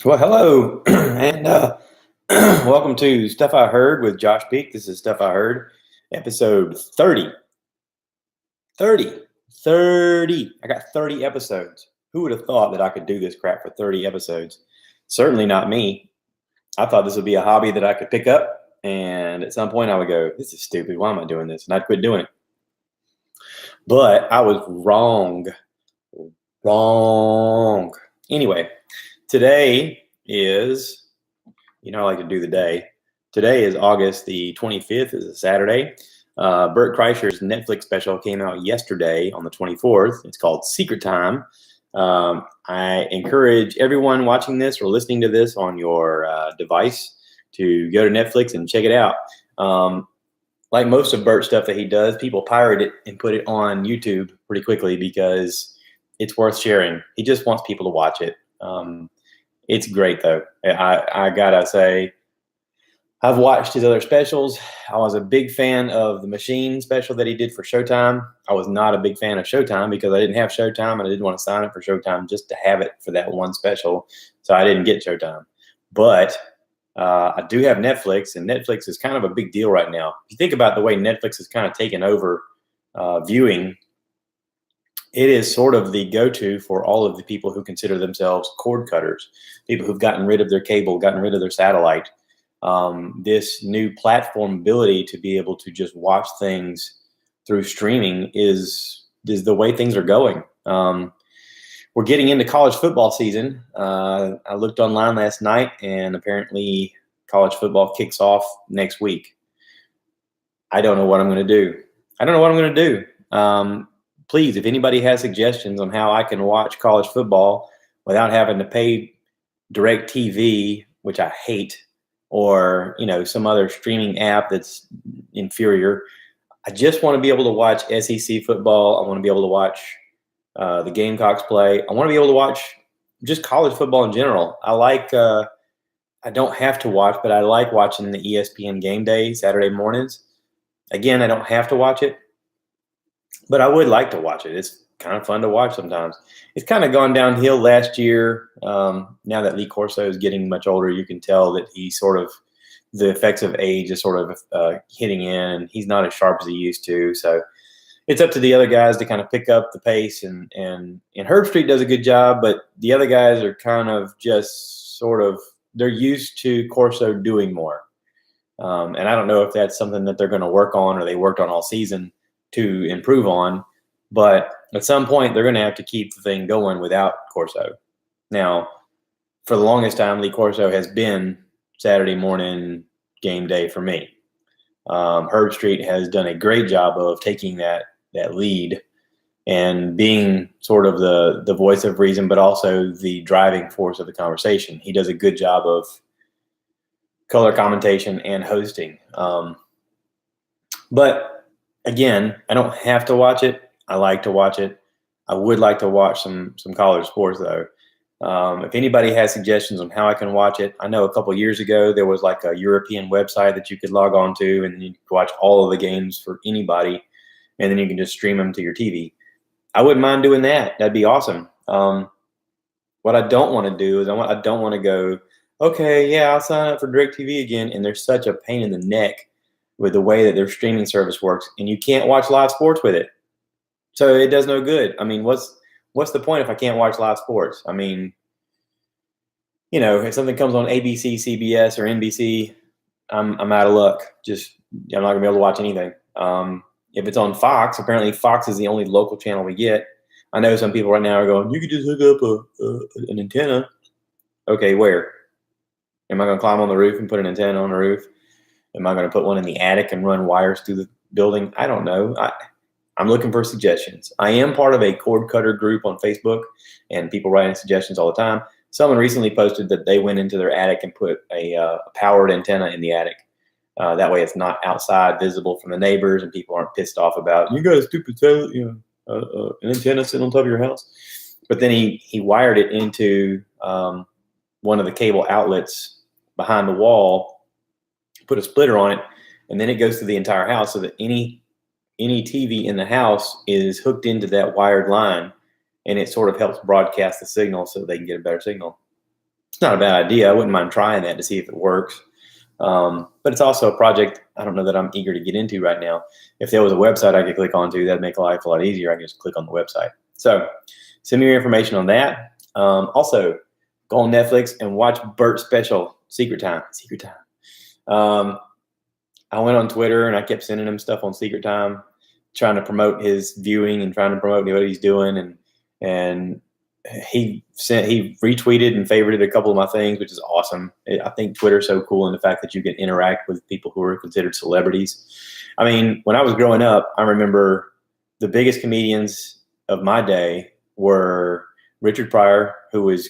Well, hello, and welcome to Stuff I Heard with Josh Peak. This is Stuff I Heard, episode 30. 30. 30. I got 30 episodes. Who would have thought that I could do this crap for 30 episodes? Certainly not me. I thought this would be a hobby that I could pick up, and at some point I would go, this is stupid. Why am I doing this? And I'd quit doing it. But I was wrong. Wrong. Anyway, today is, I like to do the day. Today is August the 25th. It's a Saturday. Bert Kreischer's Netflix special came out yesterday on the 24th. It's called Secret Time. I encourage everyone watching this or listening to this on your device to go to Netflix and check it out. Like most of Bert's stuff that he does, people pirate it and put it on YouTube pretty quickly because it's worth sharing. He just wants people to watch it. It's great, though. I gotta say, I've watched his other specials. I was a big fan of the Machine special that he did for Showtime. I was not a big fan of Showtime because I didn't have Showtime and I didn't want to sign up for Showtime just to have it for that one special. So I didn't get Showtime. But I do have Netflix, and Netflix is kind of a big deal right now. If you think about the way Netflix has kind of taken over viewing, it is sort of the go-to for all of the people who consider themselves cord cutters, people who've gotten rid of their cable, gotten rid of their satellite. This new platform ability to be able to just watch things through streaming is the way things are going. We're getting into college football season. I looked online last night, and apparently college football kicks off next week. I don't know what I'm going to do. Please, if anybody has suggestions on how I can watch college football without having to pay DirecTV, which I hate, or some other streaming app that's inferior. I just want to be able to watch SEC football. I want to be able to watch the Gamecocks play. I want to be able to watch just college football in general. I don't have to watch, but I like watching the ESPN Game Day Saturday mornings. Again, I don't have to watch it, but I would like to watch it. It's kind of fun to watch sometimes. It's kind of gone downhill last year. Now that Lee Corso is getting much older, you can tell that the effects of age is sort of hitting in. He's not as sharp as he used to. So it's up to the other guys to kind of pick up the pace. And Herb Street does a good job, but the other guys are kind of just they're used to Corso doing more. And I don't know if that's something that they're going to work on or they worked on all season to improve on. But at some point, they're going to have to keep the thing going without Corso. Now, for the longest time, Lee Corso has been Saturday morning game day for me. Herb Street has done a great job of taking that lead and being sort of the voice of reason, but also the driving force of the conversation. He does a good job of color commentation and hosting. But again, I don't have to watch it. I like to watch it. I would like to watch some college sports, though. If anybody has suggestions on how I can watch it, I know a couple years ago there was like a European website that you could log on to, and you could watch all of the games for anybody, and then you can just stream them to your TV. I wouldn't mind doing that. That'd be awesome. What I don't want to do is I don't want to go, okay, yeah, I'll sign up for DirecTV again, and there's such a pain in the neck with the way that their streaming service works, and you can't watch live sports with it. So it does no good. I mean, what's the point if I can't watch live sports? I mean, if something comes on ABC, CBS, or NBC, I'm out of luck. I'm not gonna be able to watch anything. If it's on Fox, apparently Fox is the only local channel we get. I know some people right now are going, you could just hook up an antenna. Okay, where? Am I gonna climb on the roof and put an antenna on the roof? Am I gonna put one in the attic and run wires through the building? I don't know. I'm looking for suggestions. I am part of a cord cutter group on Facebook, and people write in suggestions all the time. Someone recently posted that they went into their attic and put a powered antenna in the attic. That way it's not outside visible from the neighbors, and people aren't pissed off about, you got a stupid an antenna sitting on top of your house. But then he wired it into one of the cable outlets behind the wall, put a splitter on it, and then it goes through the entire house so that any TV in the house is hooked into that wired line, and it sort of helps broadcast the signal so they can get a better signal. not a bad idea. I wouldn't mind trying that to see if it works. But it's also a project I don't know that I'm eager to get into right now. If there was a website I could click onto, that'd make life a lot easier. I can just click on the website. So send me your information on that. Also, go on Netflix and watch Bert's special, Secret Time. Secret Time. I went on Twitter and I kept sending him stuff on Secret Time, trying to promote his viewing and trying to promote what he's doing. And he retweeted and favorited a couple of my things, which is awesome. I think Twitter's so cool in the fact that you can interact with people who are considered celebrities. I mean, when I was growing up, I remember the biggest comedians of my day were Richard Pryor, who was,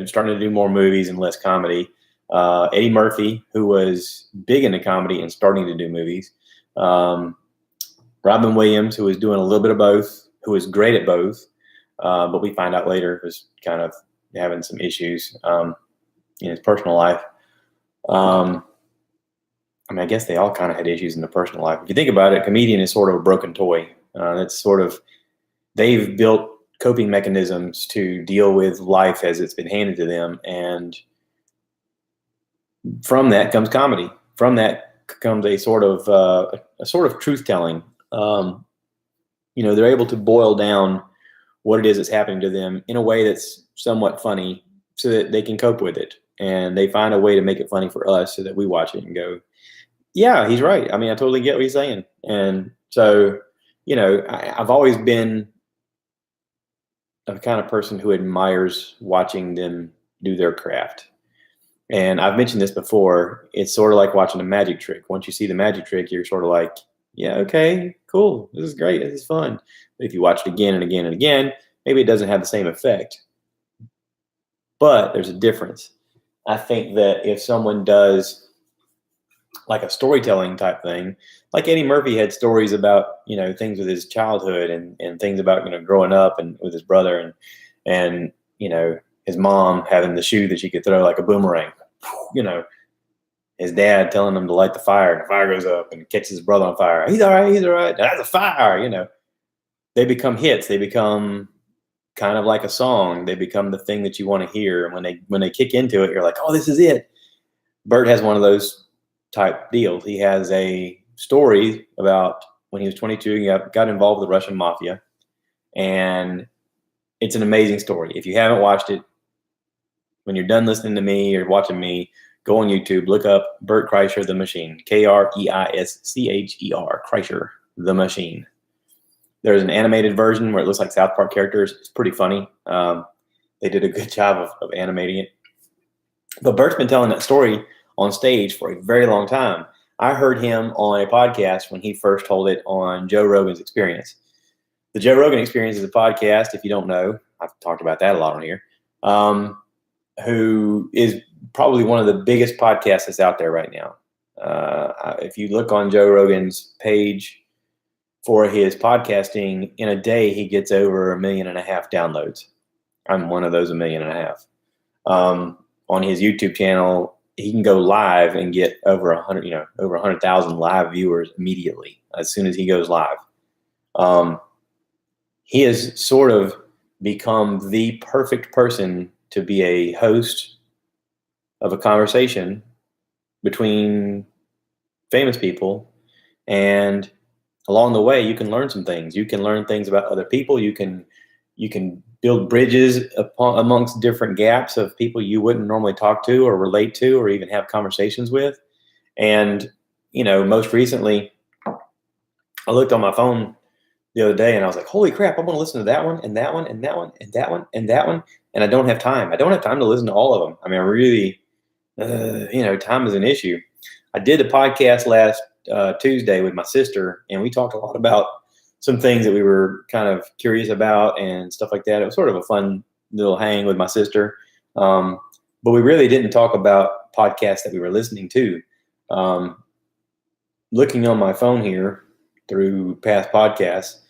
starting to do more movies and less comedy. Eddie Murphy, who was big into comedy and starting to do movies. Robin Williams, who was doing a little bit of both, who was great at both. But we find out later was kind of having some issues in his personal life. I guess they all kind of had issues in their personal life. If you think about it, a comedian is sort of a broken toy. They've built coping mechanisms to deal with life as it's been handed to them. And from that comes comedy. From that comes a sort of truth telling. They're able to boil down what it is that's happening to them in a way that's somewhat funny so that they can cope with it. And they find a way to make it funny for us so that we watch it and go, yeah, he's right. I mean, I totally get what he's saying. And so, I've always been a kind of person who admires watching them do their craft. And I've mentioned this before. It's sort of like watching a magic trick. Once you see the magic trick, you're sort of like, yeah, okay, cool. This is great. This is fun. But if you watch it again and again and again, maybe it doesn't have the same effect. But there's a difference. I think that if someone does like a storytelling type thing, like Eddie Murphy had stories about, things with his childhood and things about, growing up and with his brother and his mom having the shoe that she could throw like a boomerang, his dad telling him to light the fire and the fire goes up and catches his brother on fire. He's all right. That's a fire, They become hits. They become kind of like a song. They become the thing that you want to hear. And when they kick into it, you're like, oh, this is it. Bert has one of those type deals. He has a story about when he was 22, he got involved with the Russian mafia. And it's an amazing story. If you haven't watched it, when you're done listening to me or watching me, go on YouTube, look up Bert Kreischer, The Machine, Kreischer, Kreischer, The Machine. There's an animated version where it looks like South Park characters. It's pretty funny. They did a good job of animating it. But Bert's been telling that story on stage for a very long time. I heard him on a podcast when he first told it on Joe Rogan's Experience. The Joe Rogan Experience is a podcast, if you don't know, I've talked about that a lot on here, who is probably one of the biggest podcasts that's out there right now. If you look on Joe Rogan's page for his podcasting, in a day he gets over 1.5 million downloads. I'm one of those 1.5 million. On his YouTube channel, he can go live and get over 100,000 live viewers immediately as soon as he goes live. He has sort of become the perfect person to be a host of a conversation between famous people. And along the way, you can learn some things. You can learn things about other people. You can build bridges amongst different gaps of people you wouldn't normally talk to or relate to or even have conversations with. And, most recently, I looked on my phone the other day and I was like, holy crap, I want to listen to that one and that one and that one and that one and that one. And I don't have time. I don't have time to listen to all of them. I mean, I really, time is an issue. I did a podcast last Tuesday with my sister, and we talked a lot about some things that we were kind of curious about and stuff like that. It was sort of a fun little hang with my sister. But we really didn't talk about podcasts that we were listening to. Looking on my phone here through past podcasts,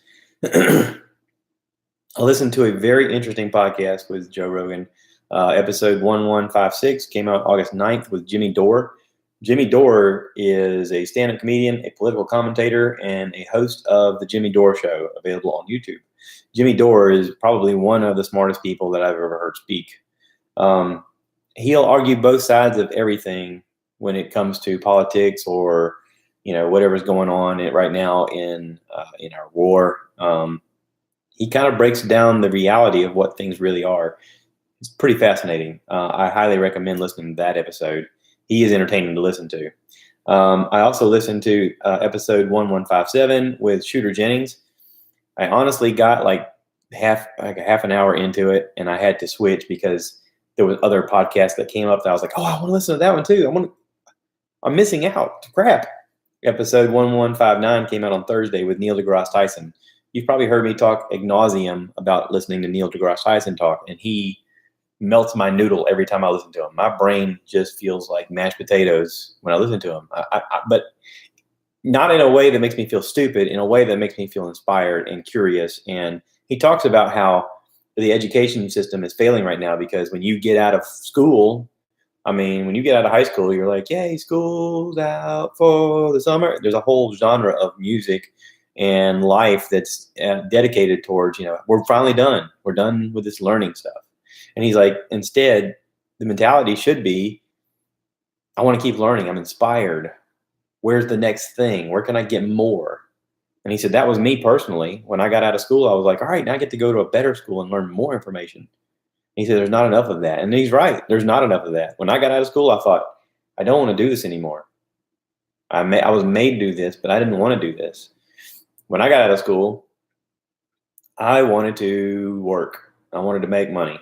I listened to a very interesting podcast with Joe Rogan. Episode 1156 came out August 9th with Jimmy Dore. Jimmy Dore is a stand-up comedian, a political commentator, and a host of the Jimmy Dore Show, available on YouTube. Jimmy Dore is probably one of the smartest people that I've ever heard speak. he'll argue both sides of everything when it comes to politics or, whatever's going on right now in our war. He kind of breaks down the reality of what things really are. It's pretty fascinating. I highly recommend listening to that episode. He is entertaining to listen to. I also listened to episode 1157 with Shooter Jennings. I honestly got like half an hour into it, and I had to switch because there was other podcasts that came up that I was like, oh, I want to listen to that one too. I'm missing out. Crap. Episode 1159 came out on Thursday with Neil deGrasse Tyson. You've probably heard me talk ad nauseum about listening to Neil deGrasse Tyson talk, and he melts my noodle every time I listen to him. My brain just feels like mashed potatoes when I listen to him. But not in a way that makes me feel stupid, in a way that makes me feel inspired and curious. And he talks about how the education system is failing right now because when you get out of school, when you get out of high school, you're like, yay, school's out for the summer. There's a whole genre of music and life that's dedicated towards, we're finally done. We're done with this learning stuff. And he's like, instead, the mentality should be, I want to keep learning. I'm inspired. Where's the next thing? Where can I get more? And he said, that was me personally. When I got out of school, I was like, all right, now I get to go to a better school and learn more information. And he said, there's not enough of that. And he's right. There's not enough of that. When I got out of school, I thought, I don't want to do this anymore. I was made to do this, but I didn't want to do this. When I got out of school, I wanted to work. I wanted to make money.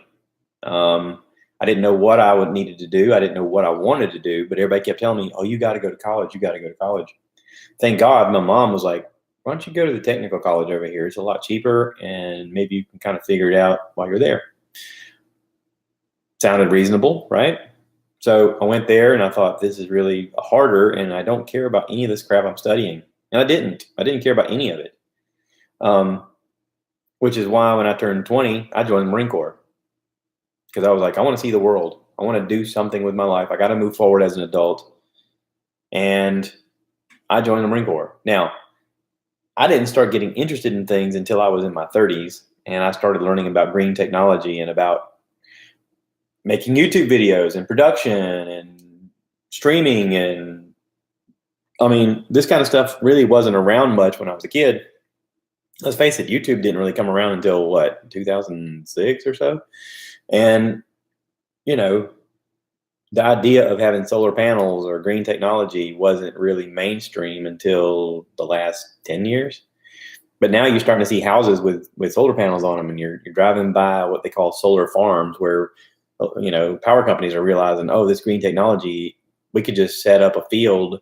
I didn't know what I needed to do. I didn't know what I wanted to do, but everybody kept telling me, oh, you got to go to college. You got to go to college. Thank God my mom was like, why don't you go to the technical college over here? It's a lot cheaper and maybe you can kind of figure it out while you're there. Sounded reasonable, right? So I went there and I thought, this is really harder and I don't care about any of this crap I'm studying. And I didn't care about any of it. Which is why when I turned 20, I joined the Marine Corps. Because I was like, I want to see the world. I want to do something with my life. I got to move forward as an adult. And I joined the Marine Corps. Now, I didn't start getting interested in things until I was in my 30s. And I started learning about green technology and about making YouTube videos and production and streaming. And this kind of stuff really wasn't around much when I was a kid. Let's face it, YouTube didn't really come around until 2006 or so. And, the idea of having solar panels or green technology wasn't really mainstream until the last 10 years. But now you're starting to see houses with solar panels on them, and you're driving by what they call solar farms where, power companies are realizing, oh, this green technology, we could just set up a field,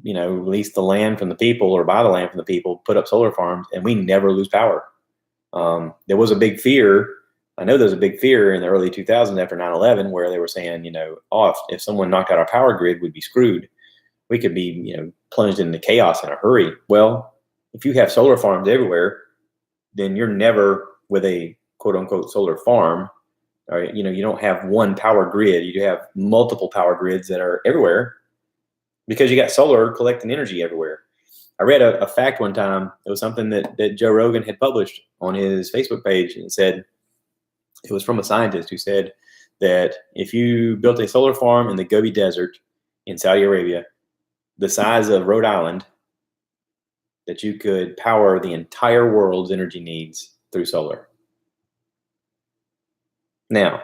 lease the land from the people or buy the land from the people, put up solar farms, and we never lose power. There was a big fear. I know there was a big fear in the early 2000s after 9/11 where they were saying, if someone knocked out our power grid, we'd be screwed. We could be, plunged into chaos in a hurry. Well, if you have solar farms everywhere, then you're never with a quote unquote solar farm. Or, you don't have one power grid. You have multiple power grids that are everywhere because you got solar collecting energy everywhere. I read a fact one time. It was something that Joe Rogan had published on his Facebook page, and it said, it was from a scientist who said that if you built a solar farm in the Gobi Desert in Saudi Arabia, the size of Rhode Island, that you could power the entire world's energy needs through solar. Now,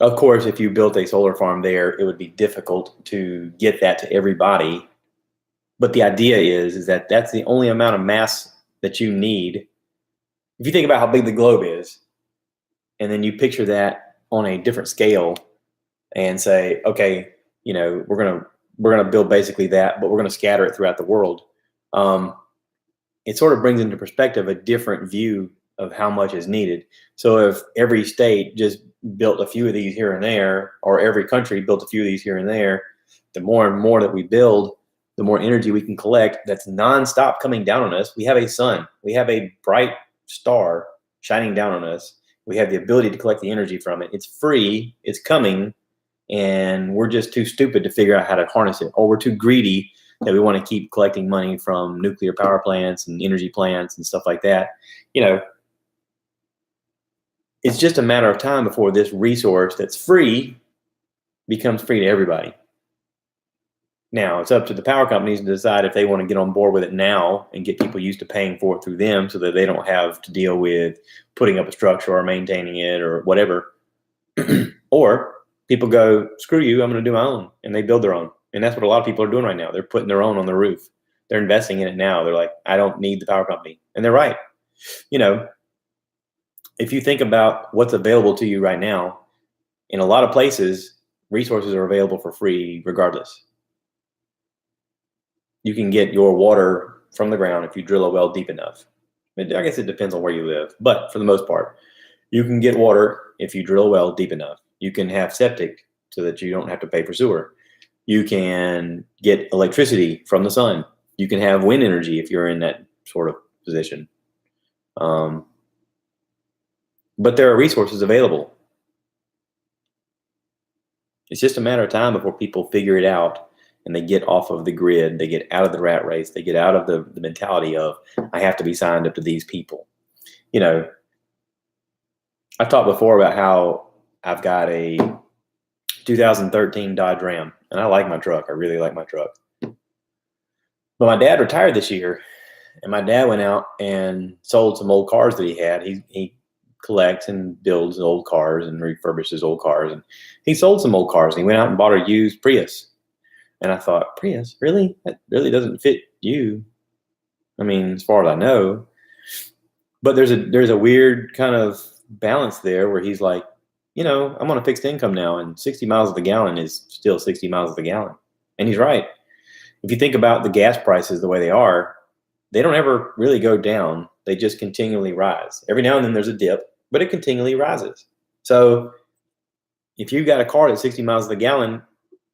of course, if you built a solar farm there, it would be difficult to get that to everybody. But the idea is that that's the only amount of mass that you need. If you think about how big the globe is, and then you picture that on a different scale and say, okay, we're gonna build basically that, but we're gonna scatter it throughout the world. It sort of brings into perspective a different view of how much is needed. So if every state just built a few of these here and there, or every country built a few of these here and there, the more and more that we build, the more energy we can collect that's nonstop coming down on us. We have a sun. We have a bright star shining down on us. We have the ability to collect the energy from it. It's free. It's coming. And we're just too stupid to figure out how to harness it. Or we're too greedy that we want to keep collecting money from nuclear power plants and energy plants and stuff like that. it's just a matter of time before this resource that's free becomes free to everybody. Now, it's up to the power companies to decide if they want to get on board with it now and get people used to paying for it through them so that they don't have to deal with putting up a structure or maintaining it or whatever. Or people go, screw you, I'm going to do my own. And they build their own. And that's what a lot of people are doing right now. They're putting their own on the roof. They're investing in it now. They're like, I don't need the power company. And they're right. You know, if you think about what's available to you right now, in a lot of places, resources are available for free regardless. You can get your water from the ground if you drill a well deep enough. I guess it depends on where you live, but for the most part, you can get water if you drill a well deep enough. You can have septic so that you don't have to pay for sewer. You can get electricity from the sun. You can have wind energy if you're in that sort of position. But there are resources available. It's just a matter of time before people figure it out and they get off of the grid. They get out of the rat race. They get out of the mentality of, I have to be signed up to these people. You know, I've talked before about how I've got a 2013 Dodge Ram, and I like my truck. I really like my truck. But my dad retired this year, and my dad went out and sold some old cars that he had. He collects and builds old cars and refurbishes old cars. And he sold some old cars, and he went out and bought a used Prius. And I thought, Prius, really? That really doesn't fit you. I mean, as far as I know. But there's a weird kind of balance there where he's like, you know, I'm on a fixed income now, and 60 miles of the gallon is still 60 miles of the gallon. And he's right. If you think about the gas prices the way they are, they don't ever really go down. They just continually rise. Every now and then there's a dip, but it continually rises. So if you've got a car that's 60 miles of the gallon,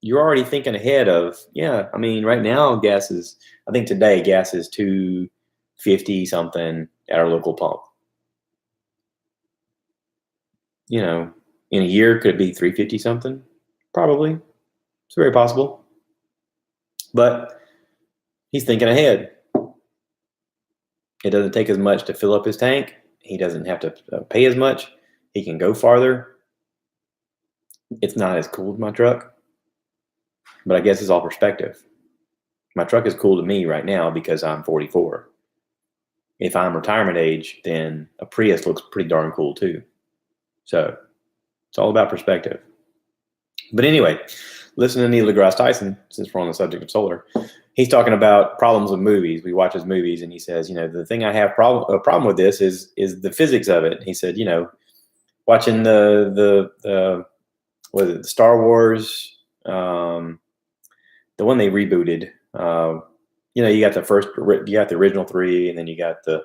you're already thinking ahead of, yeah, I mean, right now I think today gas is $2.50 something at our local pump. You know, in a year, could it be $3.50 something? Probably. It's very possible. But he's thinking ahead. It doesn't take as much to fill up his tank. He doesn't have to pay as much. He can go farther. It's not as cool as my truck. But I guess it's all perspective. My truck is cool to me right now because I'm 44. If I'm retirement age, then a Prius looks pretty darn cool too. So it's all about perspective. But anyway, listen to Neil deGrasse Tyson, since we're on the subject of solar. He's talking about problems with movies. We watch his movies, and he says, you know, the thing I have a problem with this is the physics of it. He said, you know, watching the Star Wars, the one they rebooted. You know, you got the original three, and then you got the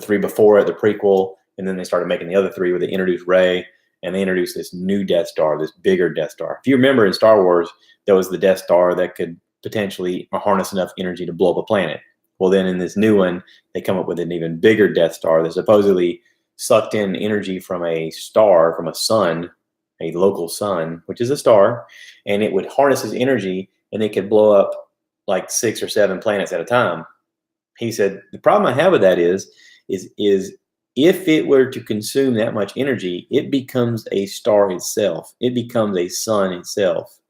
three before it, the prequel, and then they started making the other three where they introduced Rey, and they introduced this new Death Star, this bigger Death Star. If you remember in Star Wars, there was the Death Star that could potentially harness enough energy to blow up a planet. Well, then in this new one, they come up with an even bigger Death Star that supposedly sucked in energy from a star, from a sun, a local sun, which is a star, and it would harness its energy, and it could blow up like 6 or 7 planets at a time. He said, the problem I have with that is if it were to consume that much energy, it becomes a star itself. It becomes a sun itself,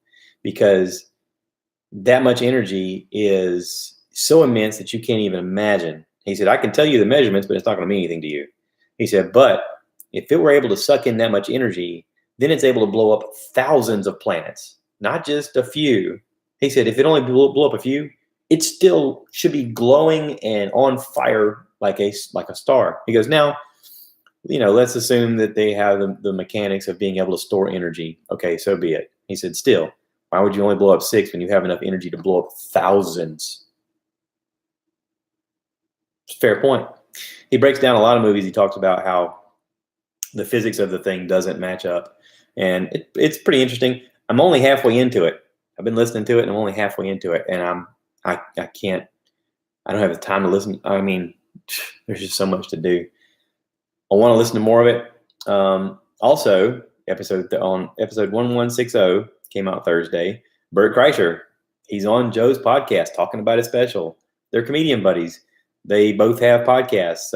because that much energy is so immense that you can't even imagine. He said, I can tell you the measurements, but it's not going to mean anything to you. He said, but if it were able to suck in that much energy, then it's able to blow up thousands of planets, not just a few. He said, if it only blew up a few, it still should be glowing and on fire like a star. He goes, now, you know, let's assume that they have the mechanics of being able to store energy. Okay, so be it. He said, still, why would you only blow up 6 when you have enough energy to blow up thousands? Fair point. He breaks down a lot of movies. He talks about how the physics of the thing doesn't match up. And it's pretty interesting. I'm only halfway into it. I've been listening to it, and I'm only halfway into it. And I don't have the time to listen. I mean, there's just so much to do. I want to listen to more of it. Also, episode 1160 came out Thursday. Bert Kreischer, he's on Joe's podcast talking about his special. They're comedian buddies. They both have podcasts.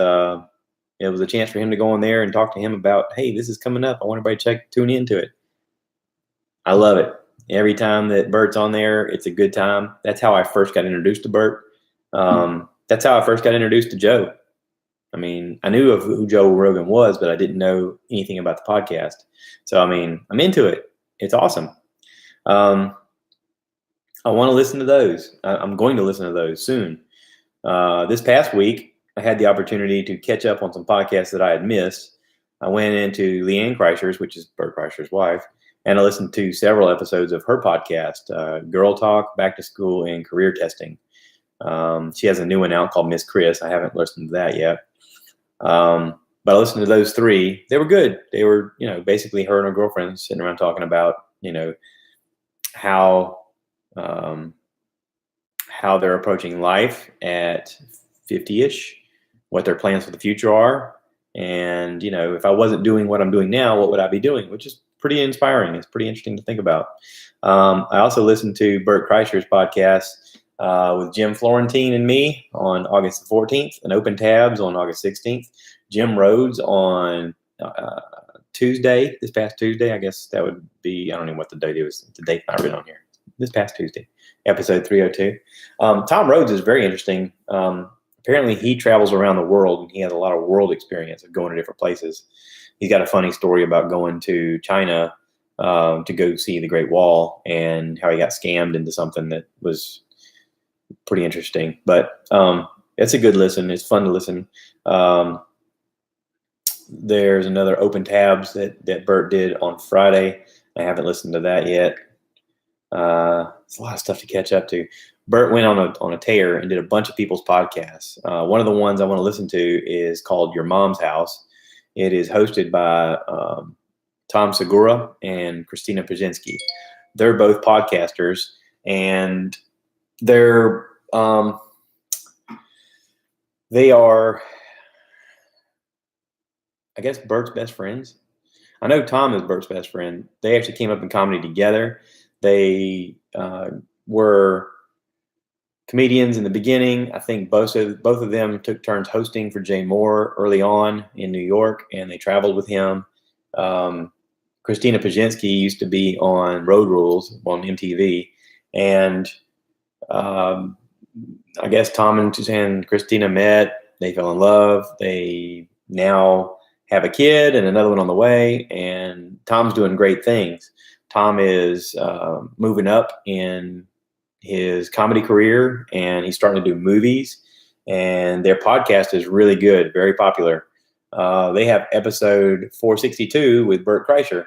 it was a chance for him to go on there and talk to him about, hey, this is coming up. I want everybody to tune into it. I love it. Every time that Bert's on there, it's a good time. That's how I first got introduced to Bert. That's how I first got introduced to Joe. I mean, I knew of who Joe Rogan was, but I didn't know anything about the podcast. So, I mean, I'm into it. It's awesome. I want to listen to those. I'm going to listen to those soon. This past week, I had the opportunity to catch up on some podcasts that I had missed. I went into Leanne Kreischer's, which is Bert Kreischer's wife, and I listened to several episodes of her podcast, Girl Talk, Back to School, and Career Testing. She has a new one out called Miss Chris. I haven't listened to that yet. But I listened to those three. They were good. They were, basically her and her girlfriend sitting around talking about, how they're approaching life at 50-ish, what their plans for the future are. And, if I wasn't doing what I'm doing now, what would I be doing? Which is pretty inspiring. It's pretty interesting to think about. I also listened to Bert Kreischer's podcast with Jim Florentine and me on August the 14th, and Open Tabs on August 16th. Jim Rhodes on Tuesday, this past Tuesday. I guess that would be, I don't know what the date is. The date not written on here. This past Tuesday, episode 302. Tom Rhodes is very interesting. Apparently he travels around the world, and he has a lot of world experience of going to different places. He's got a funny story about going to China to go see the Great Wall, and how he got scammed into something that was pretty interesting. But it's a good listen. It's fun to listen. There's another Open Tabs that Bert did on Friday. I haven't listened to that yet. It's a lot of stuff to catch up to. Bert went on a tear and did a bunch of people's podcasts. One of the ones I want to listen to is called Your Mom's House. It is hosted by Tom Segura and Christina Pajinski. They're both podcasters, and they are, I guess, Bert's best friends. I know Tom is Bert's best friend. They actually came up in comedy together. They were comedians in the beginning. I think both of them took turns hosting for Jay Moore early on in New York, and they traveled with him. Christina Pajinski used to be on Road Rules on MTV, and I guess Tom and Christina met. They fell in love. They now have a kid and another one on the way, and Tom's doing great things. Tom is moving up in his comedy career, and he's starting to do movies, and their podcast is really good, very popular. They have episode 462 with Bert Kreischer,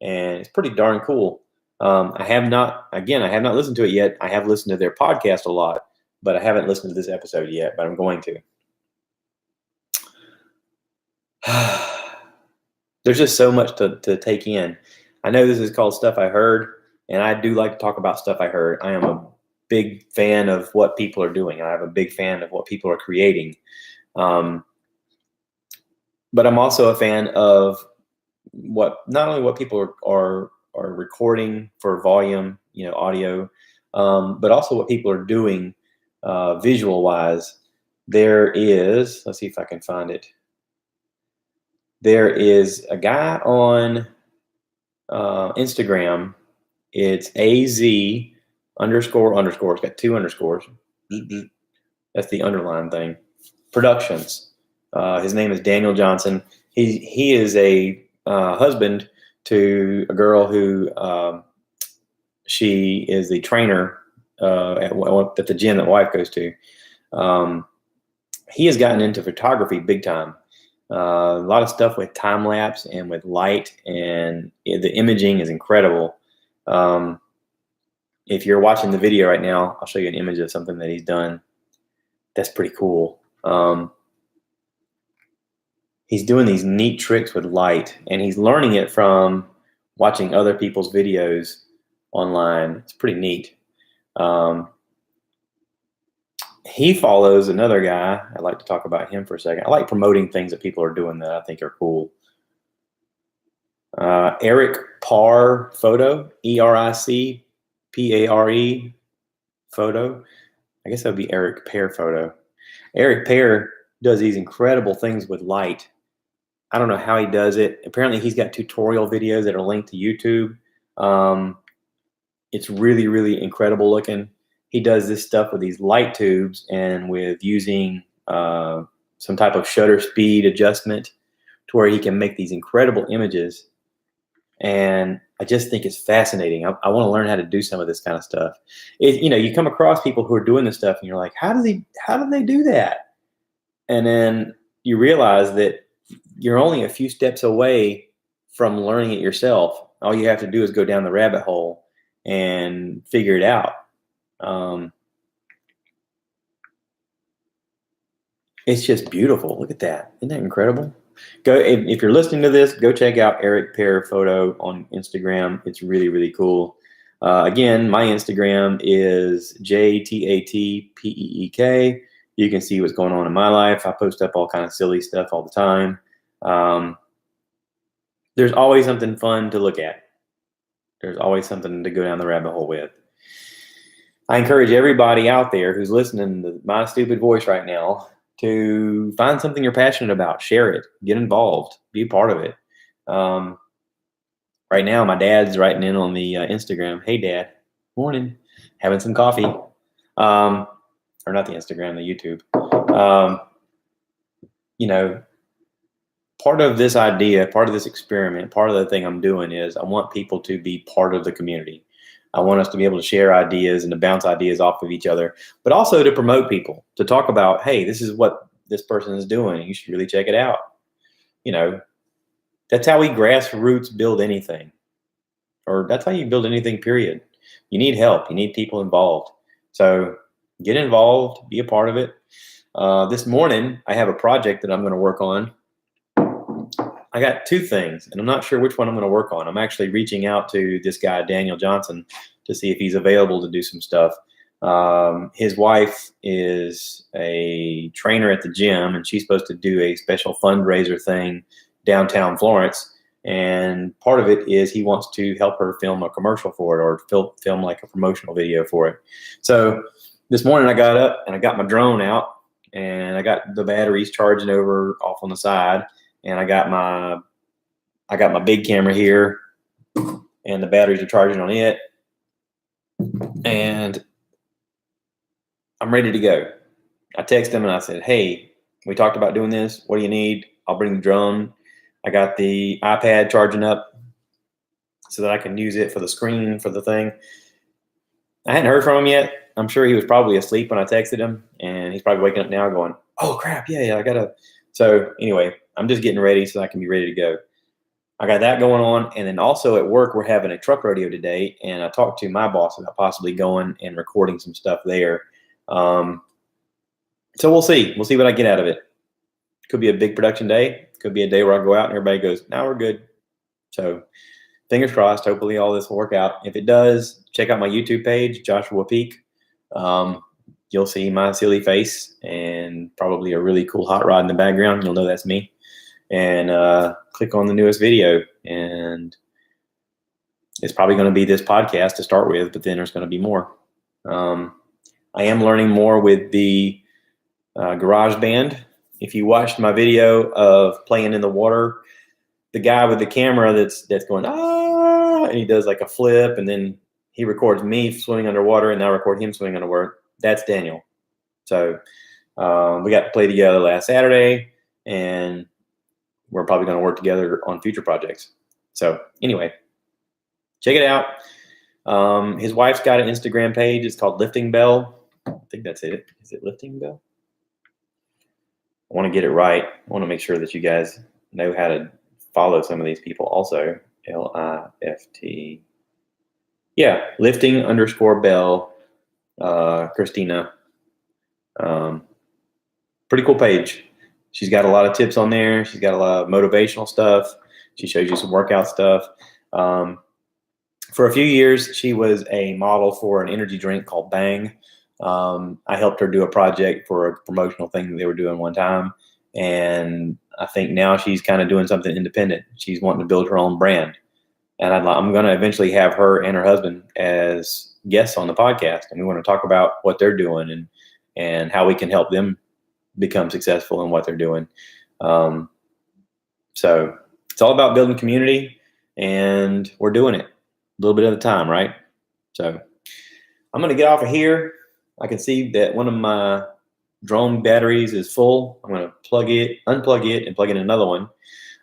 and it's pretty darn cool. I have not listened to it yet. I have listened to their podcast a lot, but I haven't listened to this episode yet, but I'm going to. There's just so much to take in. I know this is called Stuff I Heard, and I do like to talk about stuff I heard. I am a big fan of what people are doing. I'm a big fan of what people are creating. But I'm also a fan of not only what people are recording for volume, audio, but also what people are doing visual wise. There is, let's see if I can find it. There is a guy on Instagram. It's AZ__. It's got 2 underscores. That's the underline thing. Productions. His name is Daniel Johnson. He is a husband to a girl who she is the trainer at the gym that wife goes to. He has gotten into photography big time. A lot of stuff with time lapse and with light, and the imaging is incredible. If you're watching the video right now, I'll show you an image of something that he's done. That's pretty cool. He's doing these neat tricks with light, and he's learning it from watching other people's videos online. It's pretty neat. He follows another guy. I'd like to talk about him for a second. I like promoting things that people are doing that I think are cool. Eric Parr Photo, ERICPARE Photo. I guess that would be Eric Pear Photo. Eric Pear does these incredible things with light. I don't know how he does it. Apparently he's got tutorial videos that are linked to YouTube. It's really, really incredible looking. He does this stuff with these light tubes and with using some type of shutter speed adjustment to where he can make these incredible images. And I just think it's fascinating. I want to learn how to do some of this kind of stuff. You come across people who are doing this stuff and you're like, how do they do that? And then you realize that you're only a few steps away from learning it yourself. All you have to do is go down the rabbit hole and figure it out. It's just beautiful. Look at that. Isn't that incredible? If you're listening to this, go check out Eric Pear Photo on Instagram. It's really, really cool. Again, my Instagram is JTATPEEK. You can see what's going on in my life. I post up all kind of silly stuff all the time. There's always something fun to look at. There's always something to go down the rabbit hole with. I encourage everybody out there who's listening to my stupid voice right now to find something you're passionate about, share it, get involved, be a part of it. Right now, my dad's writing in on the Instagram. Hey, Dad, morning, having some coffee. Or not the Instagram, the YouTube. Part of this idea, part of this experiment, part of the thing I'm doing is I want people to be part of the community. I want us to be able to share ideas and to bounce ideas off of each other, but also to promote people, to talk about, hey, this is what this person is doing. You should really check it out. That's how we grassroots build anything, or that's how you build anything, period. You need help. You need people involved. So get involved, be a part of it. This morning, I have a project that I'm going to work on. I got two things, and I'm not sure which one I'm going to work on. I'm actually reaching out to this guy, Daniel Johnson, to see if he's available to do some stuff. His wife is a trainer at the gym, and she's supposed to do a special fundraiser thing downtown Florence. And part of it is he wants to help her film a commercial for it, or film like a promotional video for it. So this morning I got up and I got my drone out, and I got the batteries charging over off on the side. And I got my big camera here, and the batteries are charging on it, and I'm ready to go. I texted him and I said, hey, we talked about doing this. What do you need? I'll bring the drone. I got the iPad charging up so that I can use it for the screen for the thing. I hadn't heard from him yet. I'm sure he was probably asleep when I texted him, and he's probably waking up now going, oh crap, yeah, I gotta. So anyway, I'm just getting ready so I can be ready to go. I got that going on. And then also at work, we're having a truck rodeo today. And I talked to my boss about possibly going and recording some stuff there. So we'll see. We'll see what I get out of it. Could be a big production day. Could be a day where I go out and everybody goes, now we're good. So fingers crossed. Hopefully all this will work out. If it does, check out my YouTube page, Joshua Peak. You'll see my silly face and probably a really cool hot rod in the background. You'll know that's me. And click on the newest video. And it's probably going to be this podcast to start with, but then there's going to be more. I am learning more with the garage band. If you watched my video of playing in the water, the guy with the camera that's going, and he does like a flip, and then he records me swimming underwater, and I record him swimming underwater. That's Daniel. So we got to play together last Saturday, and we're probably going to work together on future projects. So anyway, check it out. His wife's got an Instagram page. It's called Lifting Bell. I think that's it. Is it Lifting Bell? I want to get it right. I want to make sure that you guys know how to follow some of these people also. L-I-F-T. Yeah, Lifting_Bell. Christina. Pretty cool page. She's got a lot of tips on there. She's got a lot of motivational stuff. She shows you some workout stuff. For a few years, she was a model for an energy drink called Bang. I helped her do a project for a promotional thing that they were doing one time. And I think now she's kind of doing something independent. She's wanting to build her own brand. And I'm going to eventually have her and her husband as guests on the podcast. And we want to talk about what they're doing and how we can help them become successful in what they're doing. So So it's all about building community, and we're doing it a little bit at a time, right? So I'm going to get off of here. I can see that one of my drone batteries is full. I'm going to unplug it, and plug in another one.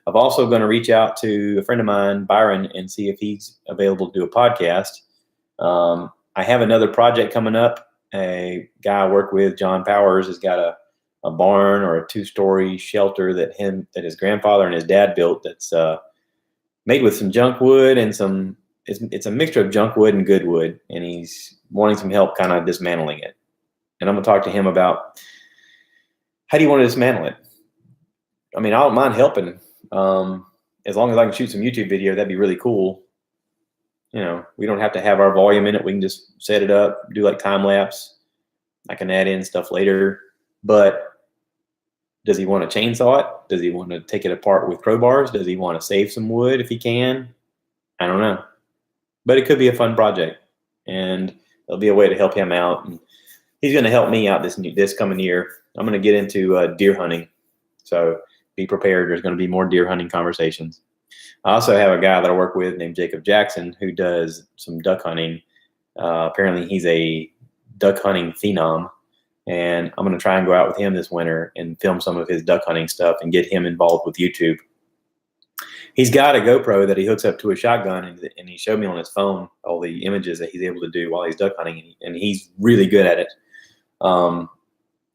I'm also going to reach out to a friend of mine, Byron, and see if he's available to do a podcast. I have another project coming up. A guy I work with, John Powers, has got a barn or a 2-story shelter that his grandfather and his dad built. That's made with some junk wood and it's a mixture of junk wood and good wood, and he's wanting some help kind of dismantling it. And I'm gonna talk to him about how do you want to dismantle it. I mean, I don't mind helping, as long as I can shoot some YouTube video. That'd be really cool. You know, we don't have to have our volume in it. We can just set it up, do like time lapse. I can add in stuff later. But does he want to chainsaw it? Does he want to take it apart with crowbars? Does he want to save some wood if he can? I don't know. But it could be a fun project, and it'll be a way to help him out. And he's going to help me out this coming year. I'm going to get into deer hunting. So be prepared. There's going to be more deer hunting conversations. I also have a guy that I work with named Jacob Jackson who does some duck hunting. Apparently he's a duck hunting phenom, and I'm going to try and go out with him this winter and film some of his duck hunting stuff and get him involved with YouTube. He's got a GoPro that he hooks up to a shotgun, and he showed me on his phone all the images that he's able to do while he's duck hunting, and he's really good at it.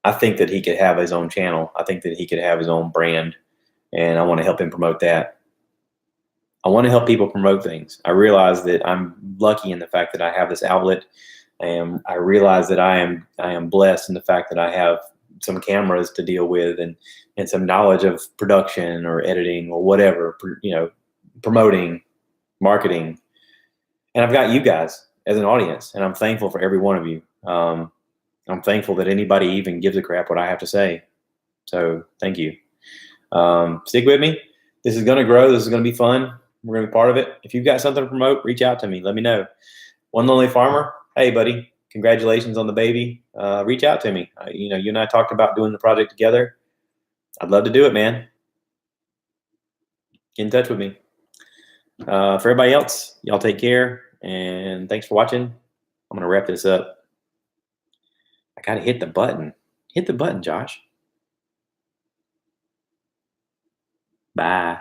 I think that he could have his own channel. I think that he could have his own brand, and I want to help him promote that. I want to help people promote things. I realize that I'm lucky in the fact that I have this outlet, and I realize that I am blessed in the fact that I have some cameras to deal with and some knowledge of production or editing or whatever, promoting, marketing. And I've got you guys as an audience, and I'm thankful for every one of you. I'm thankful that anybody even gives a crap what I have to say. So thank you. Stick with me. This is going to grow. This is going to be fun. We're going to be part of it. If you've got something to promote, reach out to me. Let me know. One Lonely Farmer. Hey, buddy. Congratulations on the baby. Reach out to me. You and I talked about doing the project together. I'd love to do it, man. Get in touch with me. For everybody else, y'all take care, and thanks for watching. I'm going to wrap this up. I got to hit the button. Hit the button, Josh. Bye.